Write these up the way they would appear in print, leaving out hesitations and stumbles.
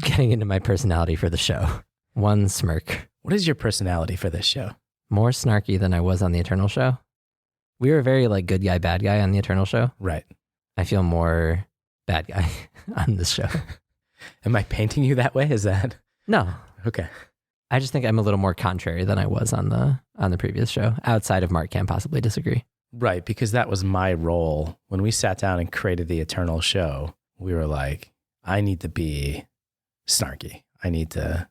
getting into my personality for the show. One smirk. What is your personality for this show? More snarky than I was on the Eternal show. We were very like good guy, bad guy on the Eternal show. Right. I feel more bad guy on this show. Am I painting you that way? Is that? No. Okay. I just think I'm a little more contrary than I was on the previous show. Outside of Mark can possibly disagree. Right, because that was my role. When we sat down and created the Eternal show, we were like, I need to be snarky. I need to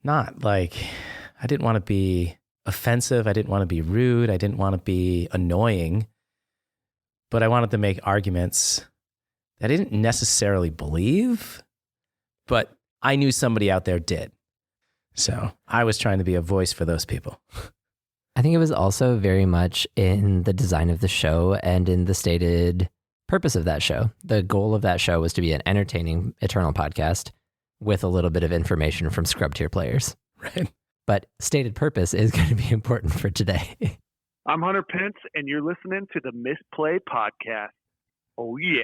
not like, I didn't want to be offensive. I didn't want to be rude. I didn't want to be annoying. But I wanted to make arguments that I didn't necessarily believe, but I knew somebody out there did. So I was trying to be a voice for those people. I think it was also very much in the design of the show and in the stated purpose of that show. The goal of that show was to be an entertaining Eternal podcast with a little bit of information from scrub tier players. Right. But stated purpose is going to be important for today. I'm Hunter Pence, and you're listening to the Misplay Podcast. Oh, yeah.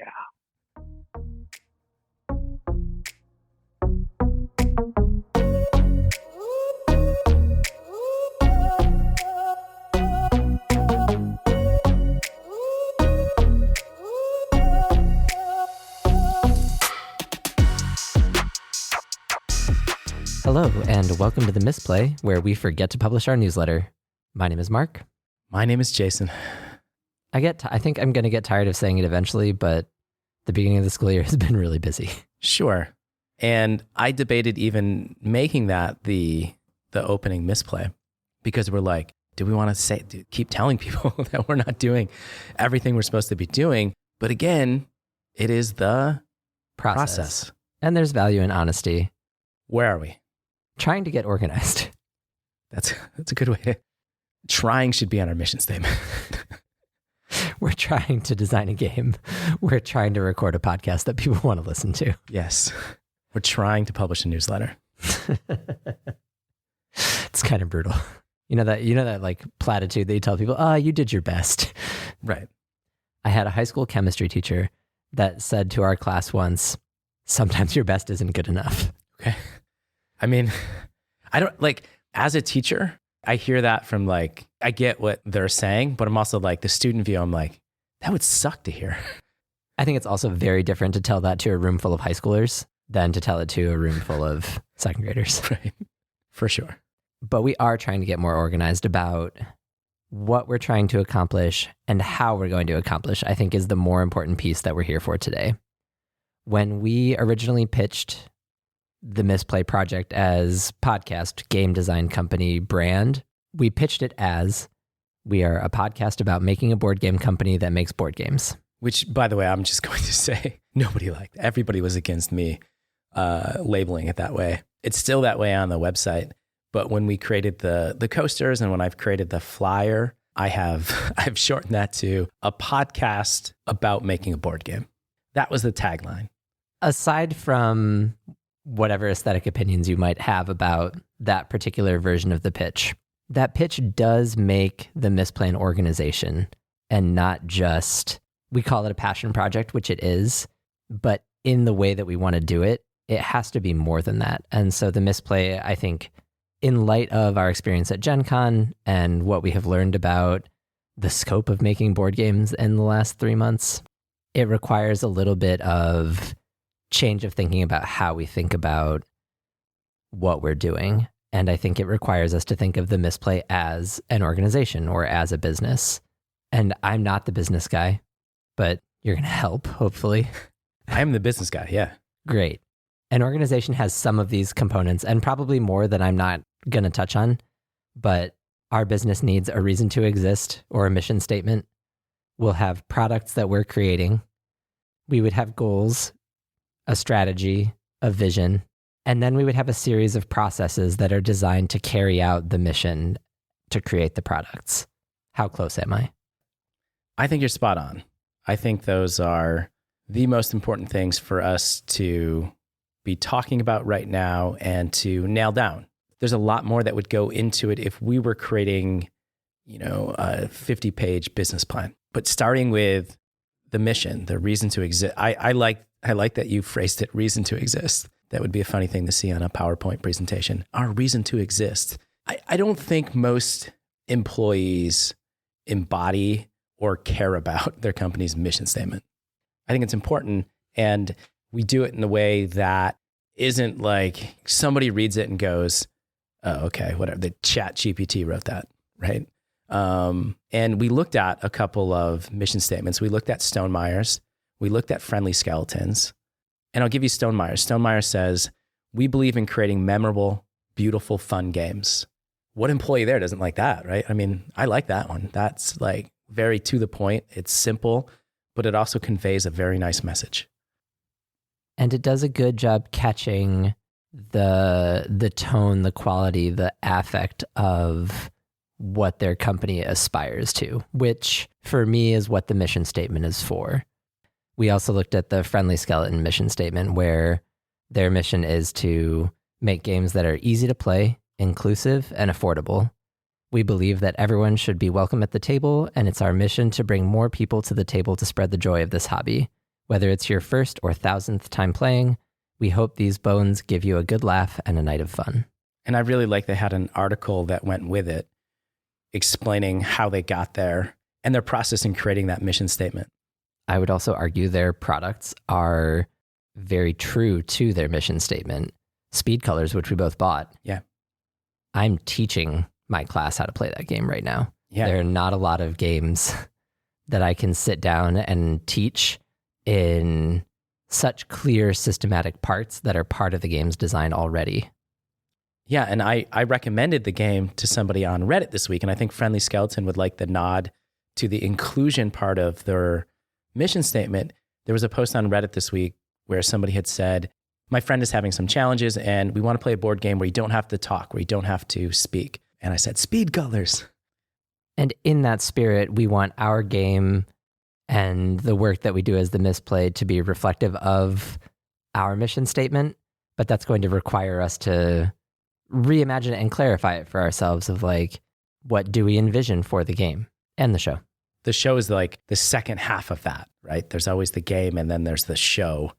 Hello, and welcome to the Misplay, where we forget to publish our newsletter. My name is Mark. My name is Jason. I think I'm going to get tired of saying it eventually, but the beginning of the school year has been really busy. Sure. And I debated even making that the opening Misplay, because we're like, do we want to keep telling people that we're not doing everything we're supposed to be doing? But again, it is the process. And there's value in honesty. Where are we? Trying to get organized. That's a good way to... Trying should be on our mission statement. We're trying to design a game. We're trying to record a podcast that people want to listen to. Yes. We're trying to publish a newsletter. It's kind of brutal. You know that like platitude that you tell people, you did your best. Right. I had a high school chemistry teacher that said to our class once, sometimes your best isn't good enough. Okay. I mean, I don't like, as a teacher, I hear that from like, I get what they're saying, but I'm also like the student view. I'm like, that would suck to hear. I think it's also very different to tell that to a room full of high schoolers than to tell it to a room full of second graders. Right. For sure. But we are trying to get more organized about what we're trying to accomplish and how we're going to accomplish, I think is the more important piece that we're here for today. When we originally pitched the Misplay project as podcast, game design company, brand, we pitched it as we are a podcast about making a board game company that makes board games. Which, by the way, I'm just going to say nobody liked. Everybody was against me labeling it that way. It's still that way on the website. But when we created the coasters and when I've created the flyer, I've shortened that to a podcast about making a board game. That was the tagline. Aside from whatever aesthetic opinions you might have about that particular version of the pitch, that pitch does make the Misplay an organization and not just, we call it a passion project, which it is, but in the way that we want to do it, it has to be more than that. And so the Misplay, I think, in light of our experience at Gen Con and what we have learned about the scope of making board games in the last 3 months, it requires a little bit of change of thinking about how we think about what we're doing. And I think it requires us to think of the Misplay as an organization or as a business. And I'm not the business guy, but you're going to help, hopefully. I am the business guy, yeah. Great. An organization has some of these components and probably more that I'm not going to touch on, but our business needs a reason to exist or a mission statement. We'll have products that we're creating. We would have goals, a strategy, a vision, and then we would have a series of processes that are designed to carry out the mission to create the products. How close am I? I think you're spot on. I think those are the most important things for us to be talking about right now and to nail down. There's a lot more that would go into it if we were creating, a 50-page business plan. But starting with the mission, the reason to exist, I like that you phrased it, reason to exist. That would be a funny thing to see on a PowerPoint presentation. Our reason to exist. I don't think most employees embody or care about their company's mission statement. I think it's important, and we do it in a way that isn't like somebody reads it and goes, oh, okay, whatever. The Chat GPT wrote that, right? And we looked at a couple of mission statements. We looked at Stonemeyer's. We looked at Friendly Skeletons. And I'll give you Stonemeyer's. Stonemeyer says, we believe in creating memorable, beautiful, fun games. What employee there doesn't like that, right? I mean, I like that one. That's like very to the point. It's simple, but it also conveys a very nice message. And it does a good job catching the tone, the quality, the affect of what their company aspires to, which for me is what the mission statement is for. We also looked at the Friendly Skeleton mission statement, where their mission is to make games that are easy to play, inclusive, and affordable. We believe that everyone should be welcome at the table, and it's our mission to bring more people to the table to spread the joy of this hobby. Whether it's your first or 1,000th time playing, we hope these bones give you a good laugh and a night of fun. And I really like they had an article that went with it explaining how they got there and their process in creating that mission statement. I would also argue their products are very true to their mission statement. Speed Colors, which we both bought. Yeah. I'm teaching my class how to play that game right now. Yeah. There are not a lot of games that I can sit down and teach in such clear systematic parts that are part of the game's design already. Yeah, and I recommended the game to somebody on Reddit this week, and I think Friendly Skeleton would like the nod to the inclusion part of their mission statement. There was a post on Reddit this week where somebody had said, my friend is having some challenges, and we want to play a board game where you don't have to talk, where you don't have to speak. And I said, Speed Colors. And in that spirit, we want our game and the work that we do as the Misplay to be reflective of our mission statement, but that's going to require us to reimagine it and clarify it for ourselves of like, what do we envision for the game and the show? The show is like the second half of that, right? There's always the game and then there's the show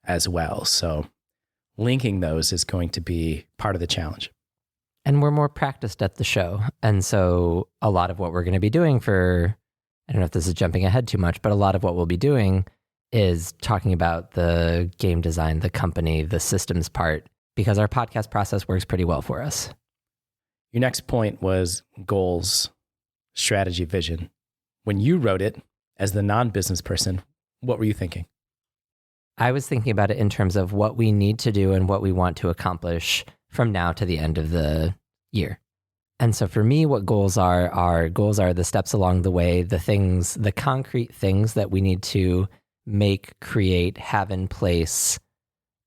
as well. So linking those is going to be part of the challenge. And we're more practiced at the show. And so a lot of what we're going to be doing for, I don't know if this is jumping ahead too much, but a lot of what we'll be doing is talking about the game design, the company, the systems part, because our podcast process works pretty well for us. Your next point was goals, strategy, vision. When you wrote it as the non-business person, what were you thinking? I was thinking about it in terms of what we need to do and what we want to accomplish from now to the end of the year. And so for me, what goals are the steps along the way, the things, the concrete things that we need to make, create, have in place,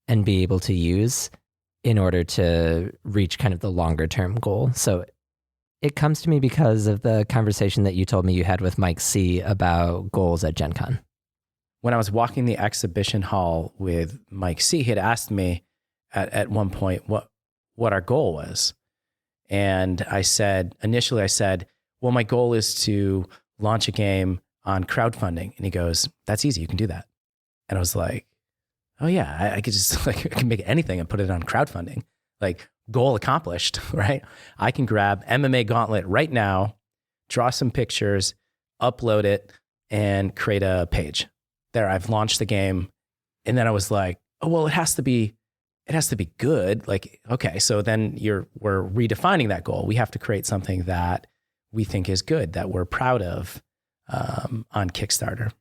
and be able to use in order to reach kind of the longer term goal. So it comes to me because of the conversation that you told me you had with Mike C about goals at Gen Con. When I was walking the exhibition hall with Mike C, he had asked me at one point what our goal was. And initially I said, well, my goal is to launch a game on crowdfunding. And he goes, that's easy. You can do that. And I was like, oh yeah, I could just I can make anything and put it on crowdfunding. Like, goal accomplished, right? I can grab MMA Gauntlet right now, draw some pictures, upload it, and create a page. There, I've launched the game. And then I was like, oh, well, it has to be good. Like, okay, so then we're redefining that goal. We have to create something that we think is good, that we're proud of on Kickstarter.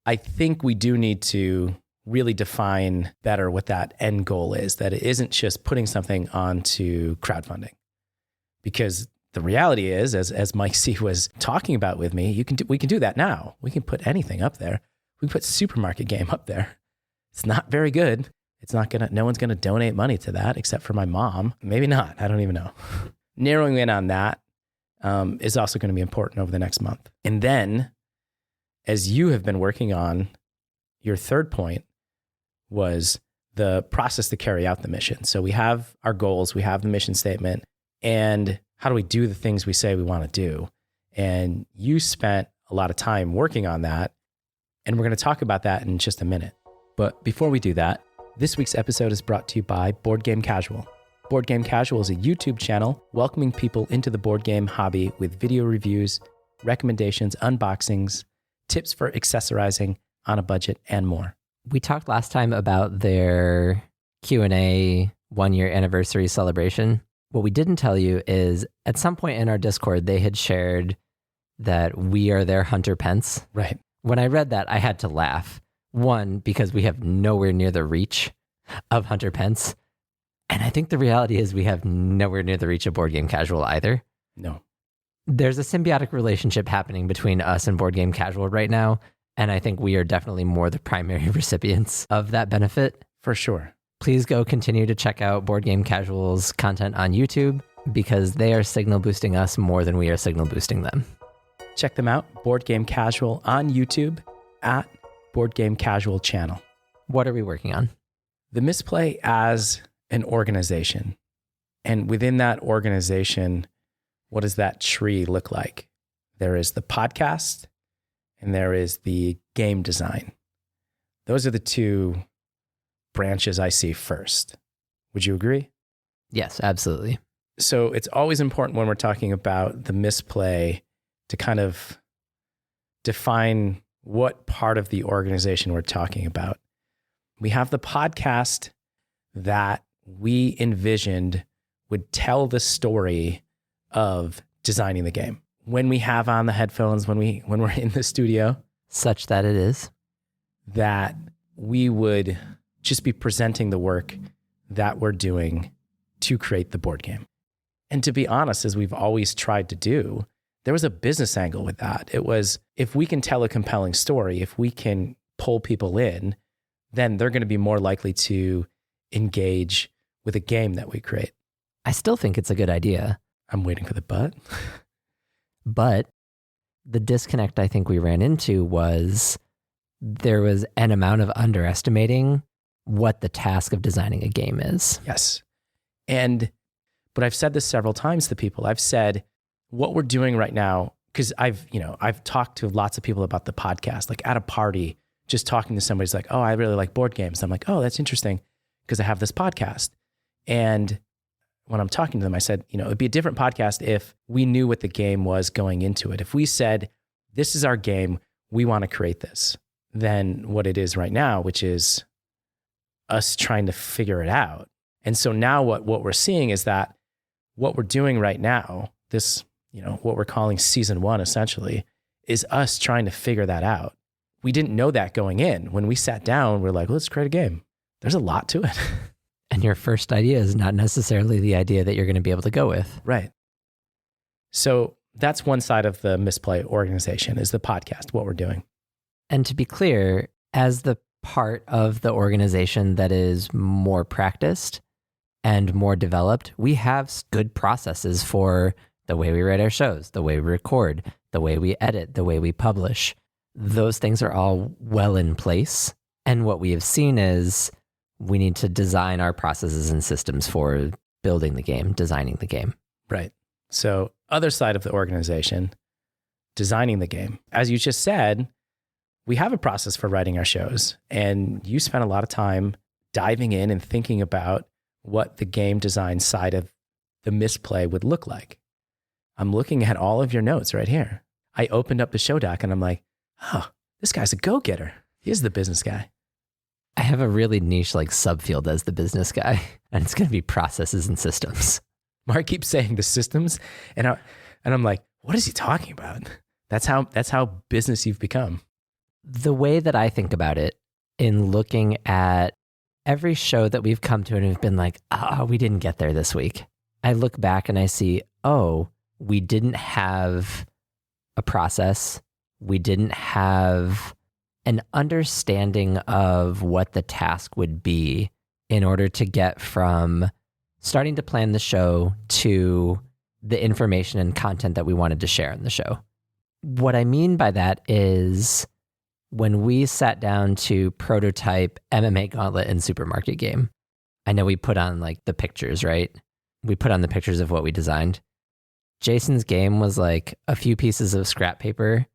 I think we do need to really define better what that end goal is, that it isn't just putting something onto crowdfunding. Because the reality is, as Mike C was talking about with me, we can do that now. We can put anything up there. We can put Supermarket Game up there. It's not very good. No one's gonna donate money to that except for my mom. Maybe not, I don't even know. Narrowing in on that is also gonna be important over the next month. And then, as you have been working on, your third point was the process to carry out the mission. So we have our goals, we have the mission statement, and how do we do the things we say we want to do? And you spent a lot of time working on that, and we're going to talk about that in just a minute. But before we do that, This week's episode is brought to you by Board Game Casual. Board Game Casual is a YouTube channel welcoming people into the board game hobby with video reviews, recommendations, unboxings, tips for accessorizing on a budget, and more. We talked last time about their Q&A 1-year anniversary celebration. What we didn't tell you is at some point in our Discord, they had shared that we are their Hunter Pence. Right. When I read that, I had to laugh. One, because we have nowhere near the reach of Hunter Pence. And I think the reality is we have nowhere near the reach of Board Game Casual either. No. There's a symbiotic relationship happening between us and Board Game Casual right now. And I think we are definitely more the primary recipients of that benefit. For sure. Please go continue to check out Board Game Casual's content on YouTube because they are signal boosting us more than we are signal boosting them. Check them out, Board Game Casual on YouTube at Board Game Casual channel. What are we working on? The Misplay as an organization. And within that organization, what does that tree look like? There is the podcast and there is the game design. Those are the two branches I see first. Would you agree? Yes, absolutely. So it's always important when we're talking about the Misplay to kind of define what part of the organization we're talking about. We have the podcast that we envisioned would tell the story of designing the game. When we have on the headphones, when we're in the studio, such that it is, that we would just be presenting the work that we're doing to create the board game. And to be honest, as we've always tried to do, there was a business angle with that. It was, if we can tell a compelling story, if we can pull people in, then they're going to be more likely to engage with a game that we create. I still think it's a good idea. I'm waiting for the but. But the disconnect I think we ran into was there was an amount of underestimating what the task of designing a game is. Yes. But I've said this several times to people. I've said what we're doing right now, because I've talked to lots of people about the podcast, like at a party, just talking to somebody's like, oh, I really like board games. I'm like, oh, that's interesting because I have this podcast. And when I'm talking to them, I said, it'd be a different podcast if we knew what the game was going into it. If we said, this is our game, we want to create this, than what it is right now, which is us trying to figure it out. And so now what we're seeing is that what we're doing right now, this, what we're calling season 1 essentially, is us trying to figure that out. We didn't know that going in. When we sat down, we're like, well, let's create a game. There's a lot to it. And your first idea is not necessarily the idea that you're going to be able to go with. Right. So that's one side of the Misplay organization, is the podcast, what we're doing. And to be clear, as the part of the organization that is more practiced and more developed, we have good processes for the way we write our shows, the way we record, the way we edit, the way we publish. Those things are all well in place. And what we have seen is we need to design our processes and systems for building the game, designing the game. Right. So other side of the organization, designing the game. As you just said, we have a process for writing our shows. And you spent a lot of time diving in and thinking about what the game design side of the Misplay would look like. I'm looking at all of your notes right here. I opened up the show doc and I'm like, oh, this guy's a go-getter. He's the business guy. I have a really niche subfield as the business guy, and it's going to be processes and systems. Mark keeps saying the systems, and I'm like, what is he talking about? That's how business you've become. The way that I think about it, in looking at every show that we've come to and have been like, we didn't get there this week. I look back and I see, we didn't have a process. We didn't have an understanding of what the task would be in order to get from starting to plan the show to the information and content that we wanted to share in the show. What I mean by that is when we sat down to prototype MMA Gauntlet and Supermarket Game, I know we put on the pictures, right? We put on the pictures of what we designed. Jason's game was a few pieces of scrap paper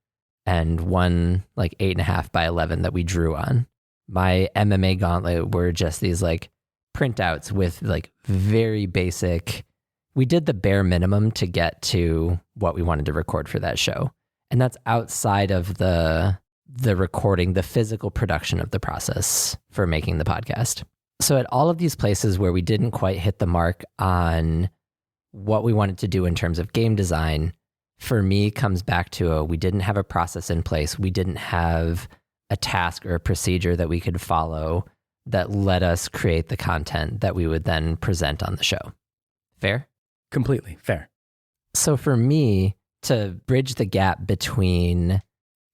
and one 8.5 by 11 that we drew on. My MMA gauntlet were just these like printouts with like very basic. We did the bare minimum to get to what we wanted to record for that show. And that's outside of the recording, the physical production of the process for making the podcast. So at all of these places where we didn't quite hit the mark on what we wanted to do in terms of game design, for me comes back to we didn't have a process in place. We didn't have a task or a procedure that we could follow that let us create the content that we would then present on the show. Fair? Completely fair. So for me, to bridge the gap between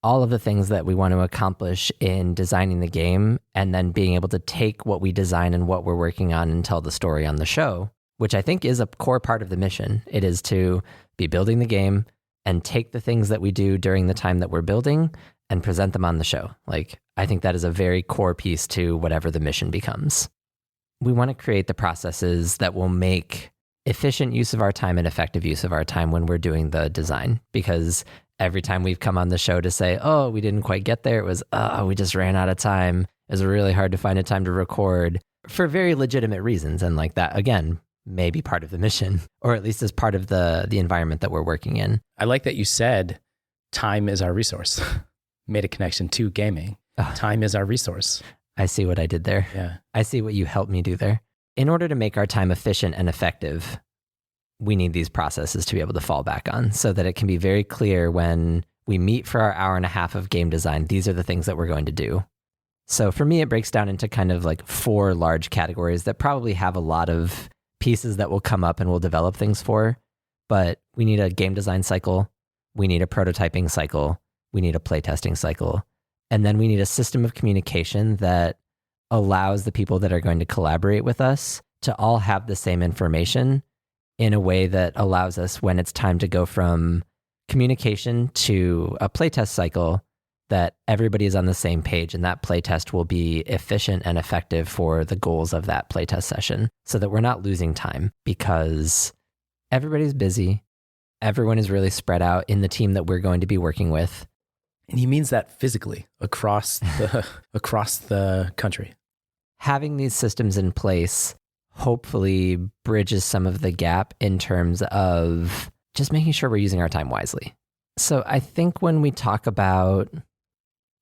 all of the things that we want to accomplish in designing the game and then being able to take what we design and what we're working on and tell the story on the show, which I think is a core part of the mission. It is to be building the game and take the things that we do during the time that we're building and present them on the show. Like, I think that is a very core piece to whatever the mission becomes. We want to create the processes that will make efficient use of our time and effective use of our time when we're doing the design, because every time we've come on the show to say, oh, we didn't quite get there, it was, oh, we just ran out of time. It was really hard to find a time to record for very legitimate reasons. And like that, again, may be part of the mission, or at least as part of the environment that we're working in. I like that you said time is our resource. Made a connection to gaming. Time is our resource. I see what I did there. Yeah. I see what you helped me do there. In order to make our time efficient and effective, we need these processes to be able to fall back on so that it can be very clear when we meet for our hour and a half of game design, these are the things that we're going to do. So for me, it breaks down into kind of like 4 large categories that probably have a lot of pieces that will come up and we'll develop things for. But we need a game design cycle. We need a prototyping cycle. We need a playtesting cycle. And then we need a system of communication that allows the people that are going to collaborate with us to all have the same information in a way that allows us, when it's time to go from communication to a playtest cycle, that everybody is on the same page and that playtest will be efficient and effective for the goals of that playtest session, so that we're not losing time, because everybody's busy. Everyone is really spread out in the team that we're going to be working with. And he means that physically across the country. Having these systems in place hopefully bridges some of the gap in terms of just making sure we're using our time wisely. So I think when we talk about,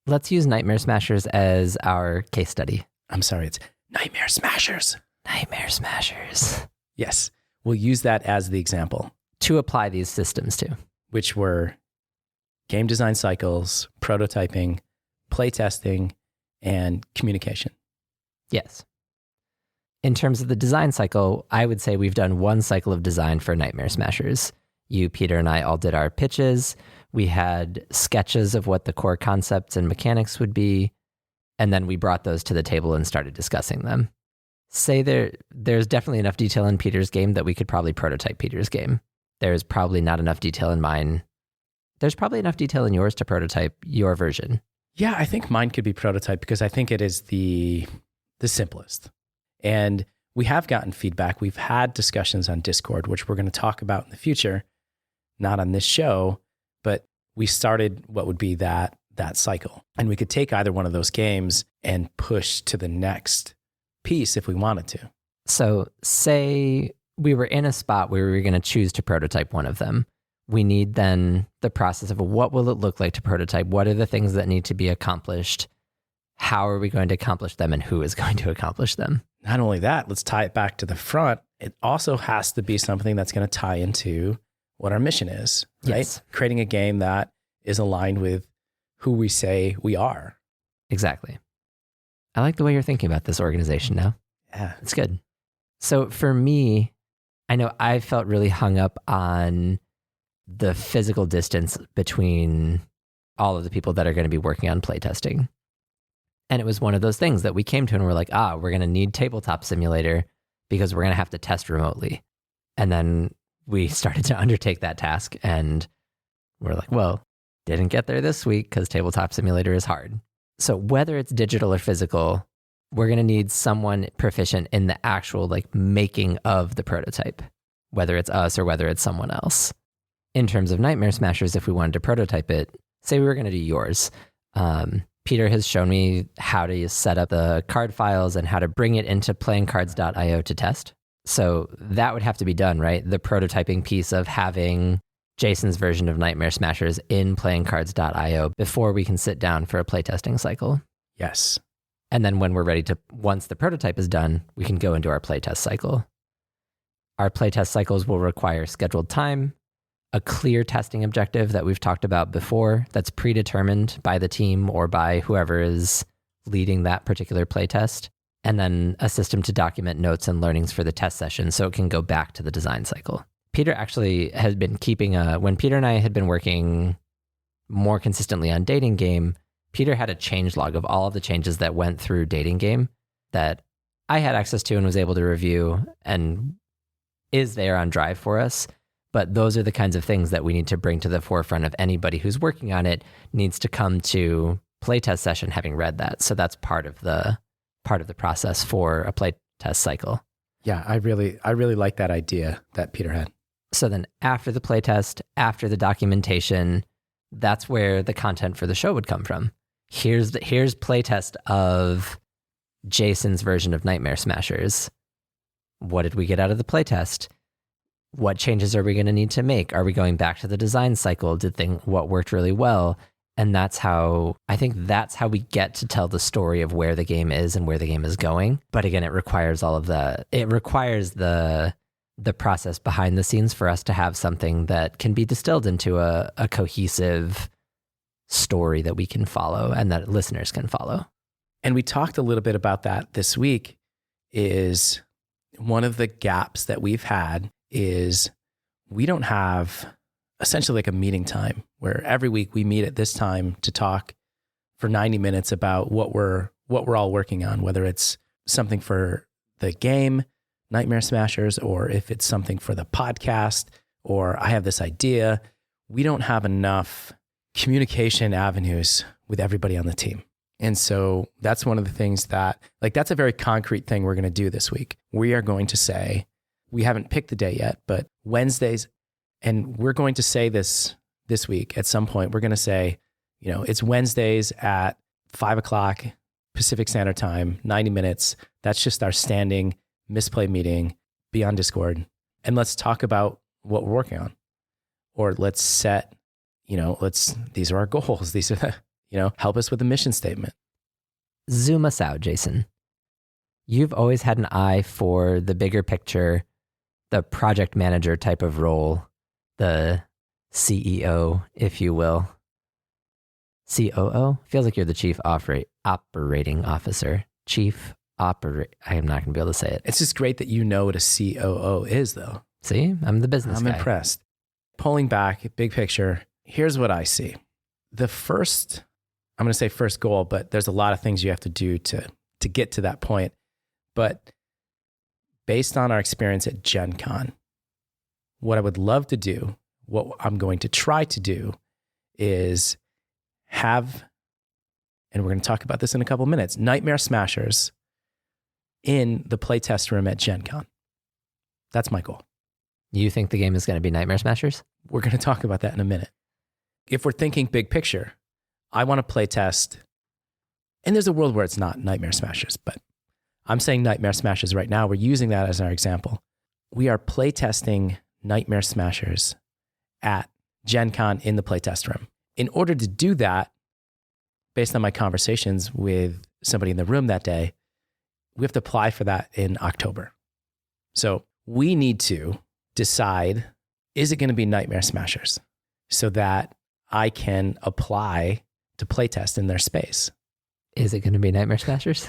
let's use Nightmare Smashers as our case study. I'm sorry, it's Nightmare Smashers. Nightmare Smashers. Yes, we'll use that as the example. To apply these systems to. Which were game design cycles, prototyping, playtesting, and communication. Yes. In terms of the design cycle, I would say we've done 1 cycle of design for Nightmare Smashers. You, Peter, and I all did our pitches. We had sketches of what the core concepts and mechanics would be, and then we brought those to the table and started discussing them. Say there's definitely enough detail in Peter's game that we could probably prototype Peter's game. There's probably not enough detail in mine. There's probably enough detail in yours to prototype your version. Yeah, I think mine could be prototyped because I think it is the simplest. And we have gotten feedback. We've had discussions on Discord, which we're going to talk about in the future, not on this show, but we started what would be that cycle. And we could take either one of those games and push to the next piece if we wanted to. So say we were in a spot where we were going to choose to prototype one of them. We need then the process of what will it look like to prototype? What are the things that need to be accomplished? How are we going to accomplish them, and who is going to accomplish them? Not only that, let's tie it back to the front. It also has to be something that's going to tie into what our mission is, right? Yes. Creating a game that is aligned with who we say we are. Exactly. I like the way you're thinking about this organization now. Yeah. It's good. So for me, I know I felt really hung up on the physical distance between all of the people that are going to be working on playtesting. And it was one of those things that we came to and we're like, we're going to need Tabletop Simulator because we're going to have to test remotely. And then we started to undertake that task and we're like, well, didn't get there this week because Tabletop Simulator is hard. So whether it's digital or physical, we're going to need someone proficient in the actual like making of the prototype, whether it's us or whether it's someone else. In terms of Nightmare Smashers, if we wanted to prototype it, say we were going to do yours, Peter has shown me how to set up the card files and how to bring it into playingcards.io to test. So that would have to be done, right? The prototyping piece of having Jason's version of Nightmare Smashers in playingcards.io before we can sit down for a playtesting cycle. Yes. And then when we're ready to, once the prototype is done, we can go into our playtest cycle. Our playtest cycles will require scheduled time, a clear testing objective that we've talked about before that's predetermined by the team or by whoever is leading that particular playtest, and then a system to document notes and learnings for the test session so it can go back to the design cycle. Peter actually has been keeping when Peter and I had been working more consistently on Dating Game, Peter had a change log of all of the changes that went through Dating Game that I had access to and was able to review and is there on Drive for us. But those are the kinds of things that we need to bring to the forefront of anybody who's working on it needs to come to playtest session having read that. So that's part of the process for a playtest cycle. Yeah, I really like that idea that Peter had. So then after the playtest, after the documentation, that's where the content for the show would come from. Here's playtest of Jason's version of Nightmare Smashers. What did we get out of the playtest? What changes are we going to need to make? Are we going back to the design cycle? What worked really well? And I think that's how we get to tell the story of where the game is and where the game is going. But again, it requires all of that. It requires the process behind the scenes for us to have something that can be distilled into a cohesive story that we can follow and that listeners can follow. And we talked a little bit about that this week. Is one of the gaps that we've had is we don't have essentially like a meeting time where every week we meet at this time to talk for 90 minutes about what we're all working on, whether it's something for the game, Nightmare Smashers, or if it's something for the podcast, or I have this idea. We don't have enough communication avenues with everybody on the team. And so that's one of the things that, that's a very concrete thing we're going to do this week. We are going to say, we haven't picked the day yet, but Wednesdays, and we're going to say this week at some point, we're going to say, it's Wednesdays at 5:00 Pacific Standard Time, 90 minutes. That's just our standing Misplay meeting. Be on Discord and let's talk about what we're working on. Or let's set, these are our goals. These are help us with the mission statement. Zoom us out, Jason. You've always had an eye for the bigger picture, the project manager type of role, the CEO, if you will. COO? Feels like you're the chief operating officer. I am not going to be able to say it. It's just great that you know what a COO is, though. See, I'm the business guy. I'm impressed. Pulling back, big picture, here's what I see. I'm going to say first goal, but there's a lot of things you have to do to get to that point. But based on our experience at Gen Con, what I would love to do, what I'm going to try to do is have, and we're going to talk about this in a couple of minutes, Nightmare Smashers in the playtest room at Gen Con. That's my goal. You think the game is going to be Nightmare Smashers? We're going to talk about that in a minute. If we're thinking big picture, I want to playtest, and there's a world where it's not Nightmare Smashers, but I'm saying Nightmare Smashers right now. We're using that as our example. We are playtesting Nightmare Smashers at Gen Con in the playtest room. In order to do that, based on my conversations with somebody in the room that day, we have to apply for that in October. So we need to decide, is it going to be Nightmare Smashers so that I can apply to playtest in their space? Is it going to be Nightmare Smashers?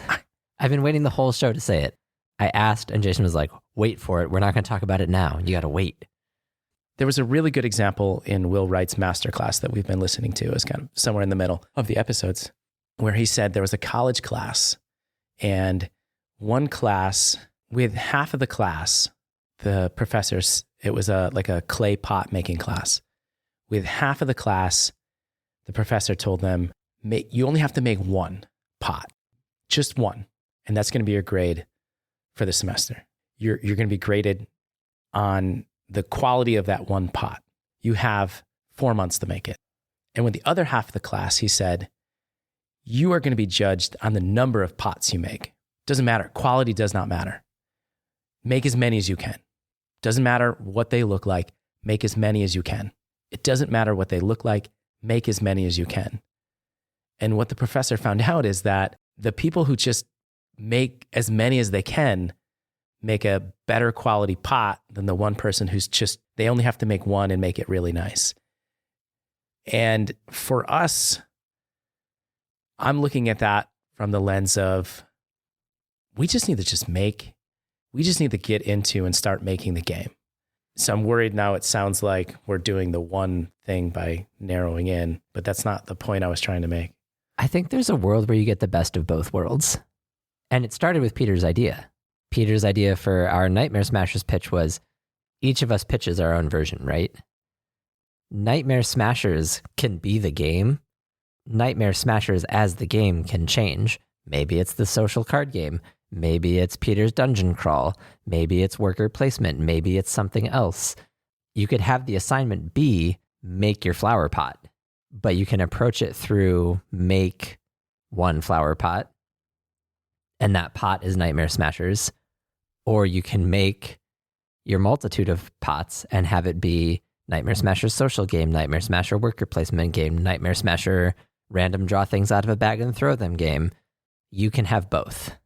I've been waiting the whole show to say it. I asked and Jason was like, wait for it. We're not going to talk about it now. You got to wait. There was a really good example in Will Wright's masterclass that we've been listening to. It was kind of somewhere in the middle of the episodes where he said there was a college class and one class with half of the class, the professors, it was like a clay pot making class. With half of the class, the professor told them, you only have to make one pot, just one. And that's going to be your grade for the semester. You're going to be graded on the quality of that one pot. You have 4 months to make it. And with the other half of the class, he said, you are going to be judged on the number of pots you make. Doesn't matter. Quality does not matter. Make as many as you can. Doesn't matter what they look like. Make as many as you can. It doesn't matter what they look like. Make as many as you can. And what the professor found out is that the people who just make as many as they can make a better quality pot than the one person who's just, they only have to make one and make it really nice. And for us, I'm looking at that from the lens of, we just need to get into and start making the game. So I'm worried now it sounds like we're doing the one thing by narrowing in, but that's not the point I was trying to make. I think there's a world where you get the best of both worlds. And it started with Peter's idea. Peter's idea for our Nightmare Smashers pitch was each of us pitches our own version, right? Nightmare Smashers can be the game. Nightmare Smashers as the game can change. Maybe it's the social card game. Maybe it's Peter's dungeon crawl. Maybe it's worker placement. Maybe it's something else. You could have the assignment be make your flower pot, but you can approach it through make one flower pot, and that pot is Nightmare Smashers. Or you can make your multitude of pots and have it be Nightmare Smasher social game, Nightmare Smasher worker placement game, Nightmare Smasher random draw things out of a bag and throw them game. You can have both.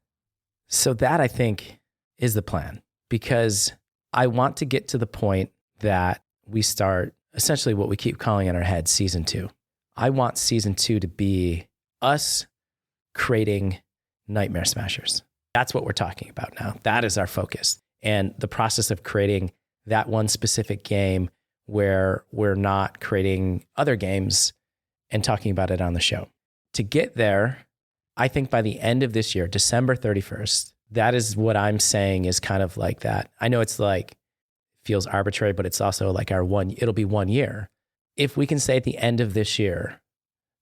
So that, I think, is the plan, because I want to get to the point that we start essentially what we keep calling in our head season 2. I want season 2 to be us creating Nightmare Smashers. That's what we're talking about now. That is our focus. And the process of creating that one specific game where we're not creating other games and talking about it on the show. To get there, I think by the end of this year, December 31st, that is what I'm saying is kind of like that. I know it's like, feels arbitrary, but it's also like it'll be 1 year. If we can say at the end of this year,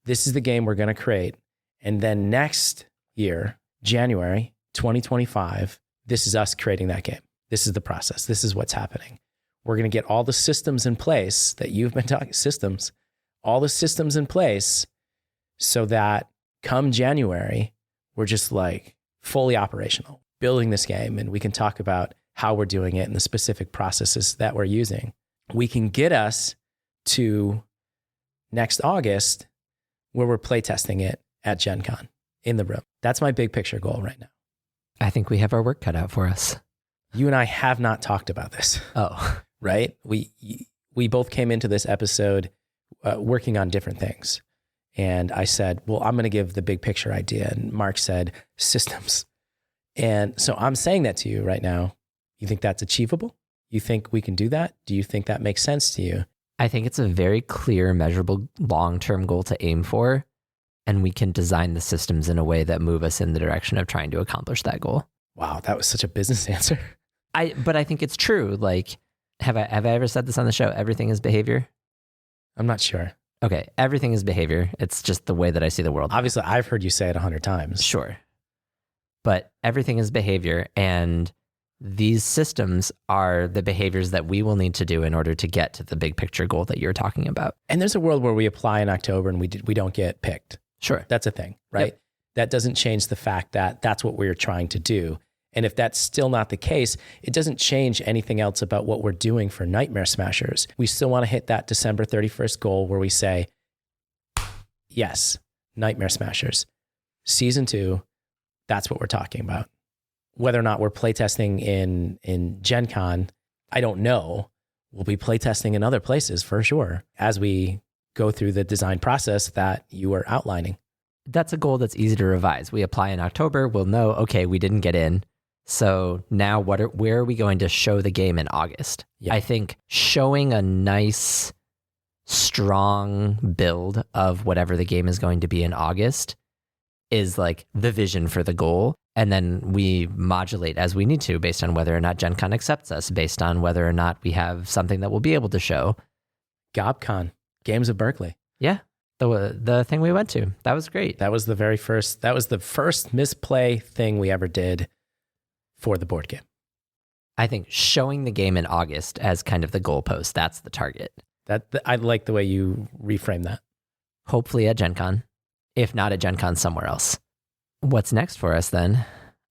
this is the game we're going to create. And then next year, January 2025, this is us creating that game. This is the process. This is what's happening. We're going to get all the systems in place that you've been talking, all the systems in place so that come January, we're just like fully operational, building this game, and we can talk about how we're doing it and the specific processes that we're using. We can get us to next August where we're playtesting it at Gen Con in the room. That's my big picture goal right now. I think we have our work cut out for us. You and I have not talked about this. Oh, right? We both came into this episode working on different things. And I said, well, I'm going to give the big picture idea. And Mark said, systems. And so I'm saying that to you right now. You think that's achievable? You think we can do that? Do you think that makes sense to you? I think it's a very clear, measurable, long-term goal to aim for. And we can design the systems in a way that move us in the direction of trying to accomplish that goal. Wow, that was such a business answer. But I think it's true. Like, have I ever said this on the show? Everything is behavior? I'm not sure. Okay, everything is behavior. It's just the way that I see the world. Obviously, I've heard you say it 100 times. Sure. But everything is behavior, and these systems are the behaviors that we will need to do in order to get to the big picture goal that you're talking about. And there's a world where we apply in October and we don't get picked. Sure. That's a thing, right? Yep. That doesn't change the fact that that's what we're trying to do. And if that's still not the case, it doesn't change anything else about what we're doing for Nightmare Smashers. We still want to hit that December 31st goal where we say, yes, Nightmare Smashers. Season 2, that's what we're talking about. Whether or not we're playtesting in Gen Con, I don't know. We'll be playtesting in other places for sure as we go through the design process that you are outlining. That's a goal that's easy to revise. We apply in October, we'll know, okay, we didn't get in. So now where are we going to show the game in August? Yeah. I think showing a nice, strong build of whatever the game is going to be in August is like the vision for the goal. And then we modulate as we need to based on whether or not Gen Con accepts us, based on whether or not we have something that we'll be able to show. GobCon, Games of Berkeley. Yeah. The thing we went to. That was great. That was the first Misplay thing we ever did for the board game. I think showing the game in August as kind of the goalpost, that's the target. I like the way you reframe that. Hopefully at Gen Con. if not at Gen Con, somewhere else. What's next for us then?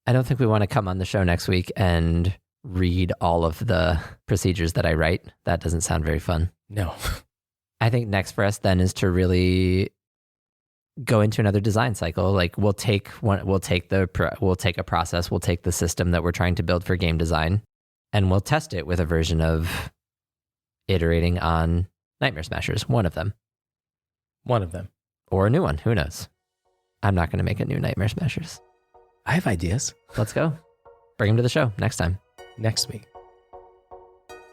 I don't think we want to come on the show next week and read all of the procedures that I write. That doesn't sound very fun. No. I think next for us then is to really go into another design cycle. Like we'll take a process, we'll take the system that we're trying to build for game design, and we'll test it with a version of iterating on Nightmare Smashers, one of them. One of them. Or a new one, who knows? I'm not going to make a new Nightmare Smashers. I have ideas. Let's go. Bring them to the show next time. Next week.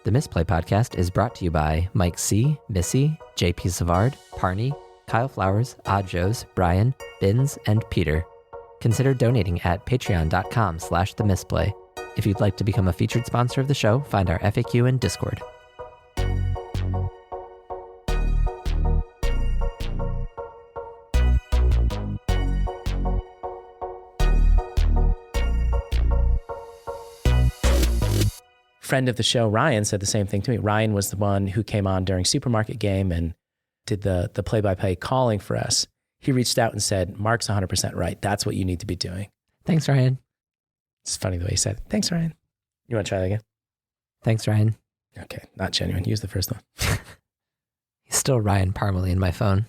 The Misplay Podcast is brought to you by Mike C., Missy, JP Savard, Parney, Kyle Flowers, Odd Joes, Brian, Bins, and Peter. Consider donating at patreon.com/themisplay. If you'd like to become a featured sponsor of the show, find our FAQ in Discord. Friend of the show, Ryan, said the same thing to me. Ryan was the one who came on during Supermarket Game and did the play-by-play calling for us. He reached out and said, Mark's 100% right. That's what you need to be doing. Thanks, Ryan. It's funny the way he said it. Thanks, Ryan. You want to try that again? Thanks, Ryan. Okay, not genuine. Use the first one. He's still Ryan Parmalee in my phone.